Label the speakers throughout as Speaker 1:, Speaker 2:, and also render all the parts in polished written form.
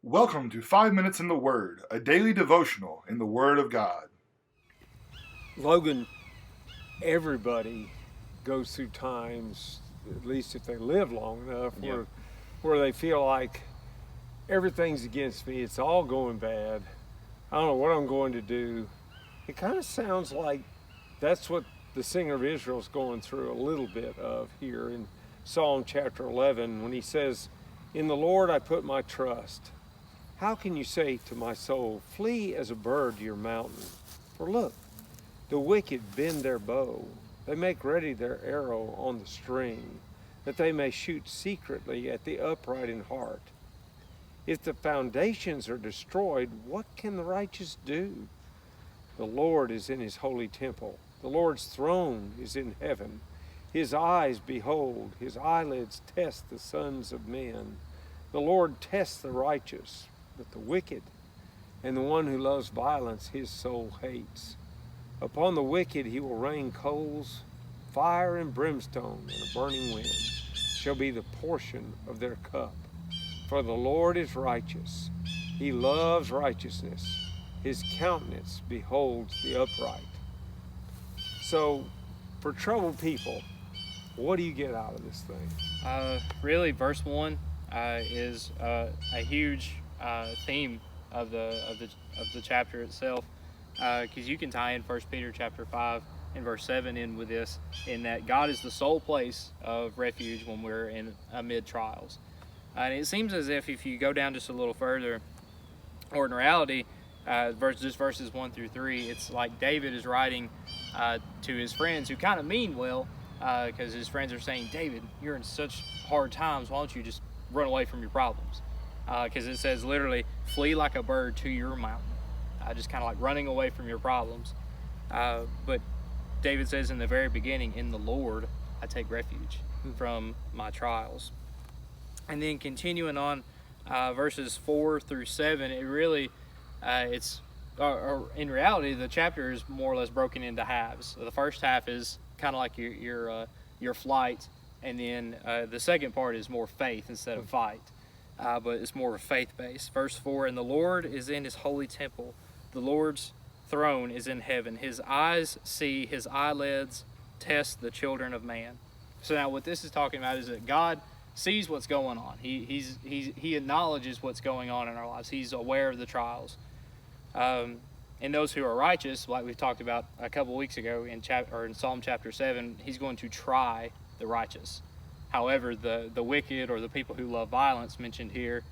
Speaker 1: Welcome to 5 Minutes in the Word, a daily devotional in the Word of God.
Speaker 2: Logan, everybody goes through times, at least if they live long enough, where they feel like everything's against me, it's all going bad, I don't know what I'm going to do. It kind of sounds like that's what the singer of Israel's going through a little bit of here in Psalm chapter 11 when he says, "In the Lord I put my trust. How can you say to my soul, flee as a bird to your mountain? For look, the wicked bend their bow. They make ready their arrow on the string, that they may shoot secretly at the upright in heart. If the foundations are destroyed, what can the righteous do? The Lord is in his holy temple. The Lord's throne is in heaven. His eyes behold, his eyelids test the sons of men. The Lord tests the righteous, but the wicked and the one who loves violence his soul hates. Upon the wicked he will rain coals, fire and brimstone, and a burning wind shall be the portion of their cup. For the Lord is righteous. He loves righteousness. His countenance beholds the upright." So, for troubled people, what do you get out of this thing?
Speaker 3: Really, verse 1 is a huge theme of the chapter itself, because you can tie in 1 Peter chapter 5 and verse 7 in with this, in that God is the sole place of refuge when we're in amid trials. And it seems as if you go down just a little further, or in reality, just verses 1 through 3, it's like David is writing to his friends who kind of mean well, because his friends are saying, "David, you're in such hard times, why don't you just run away from your problems?" Because it says literally, flee like a bird to your mountain, just kind of like running away from your problems. But David says in the very beginning, "In the Lord I take refuge from my trials." And then continuing on, verses 4 through 7, it really, in reality, the chapter is more or less broken into halves. So the first half is kind of like your flight, and then the second part is more faith instead of fight. But it's more of a faith base. Verse 4, "And the Lord is in his holy temple. The Lord's throne is in heaven. His eyes see, his eyelids test the children of man." So now what this is talking about is that God sees what's going on. He acknowledges what's going on in our lives. He's aware of the trials. And those who are righteous, like we talked about a couple weeks ago in Psalm chapter 7, he's going to try the righteous. However, the wicked or the people who love violence mentioned here,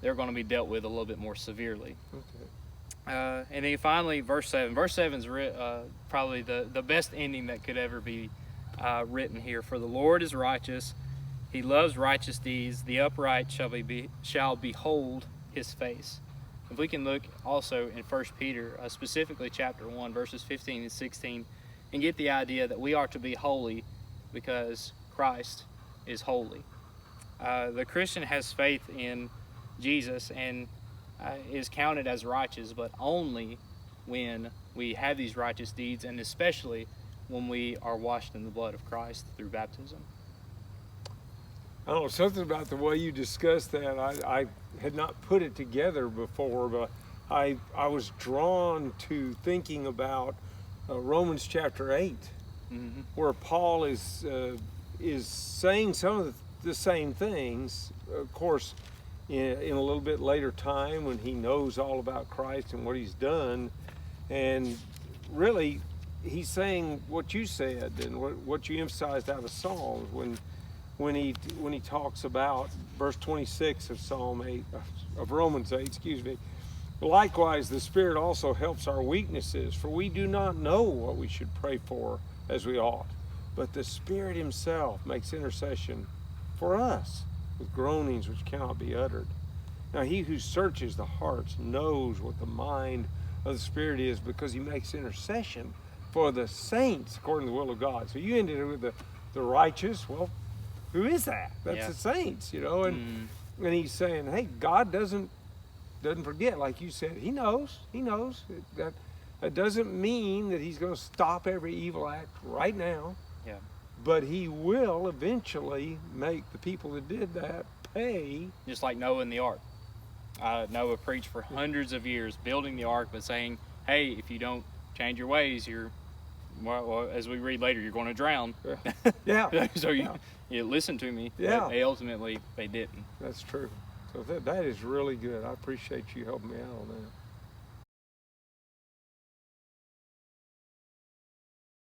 Speaker 3: they're going to be dealt with a little bit more severely. Okay. And then finally, verse 7. Verse 7 is probably the best ending that could ever be written here. "For the Lord is righteous. He loves righteous deeds. The upright shall behold his face." If we can look also in 1 Peter, specifically chapter 1, verses 15 and 16, and get the idea that we are to be holy because Christ is holy. The Christian has faith in Jesus and is counted as righteous, but only when we have these righteous deeds, and especially when we are washed in the blood of Christ through baptism.
Speaker 2: I don't know, something about the way you discussed that, I had not put it together before, but I was drawn to thinking about Romans chapter 8, where Paul is saying some of the same things, of course, in a little bit later time when he knows all about Christ and what he's done. And really, he's saying what you said and what you emphasized out of Psalms when he talks about verse 26 of Romans 8, "Likewise, the Spirit also helps our weaknesses, for we do not know what we should pray for as we ought. But the Spirit himself makes intercession for us with groanings which cannot be uttered. Now he who searches the hearts knows what the mind of the Spirit is, because he makes intercession for the saints according to the will of God." So you ended it with the righteous. Well, who is that? That's the saints, and he's saying, hey, God doesn't forget, like you said. He knows that doesn't mean that he's going to stop every evil act right now.
Speaker 3: Yeah.
Speaker 2: But he will eventually make the people that did that pay.
Speaker 3: Just like Noah in the ark. Noah preached for hundreds of years, building the ark, but saying, "Hey, if you don't change your ways, well, as we read later, you're going to drown."
Speaker 2: Yeah.
Speaker 3: So you listen to me.
Speaker 2: Yeah.
Speaker 3: But they ultimately didn't.
Speaker 2: That's true. So that is really good. I appreciate you helping me out on that.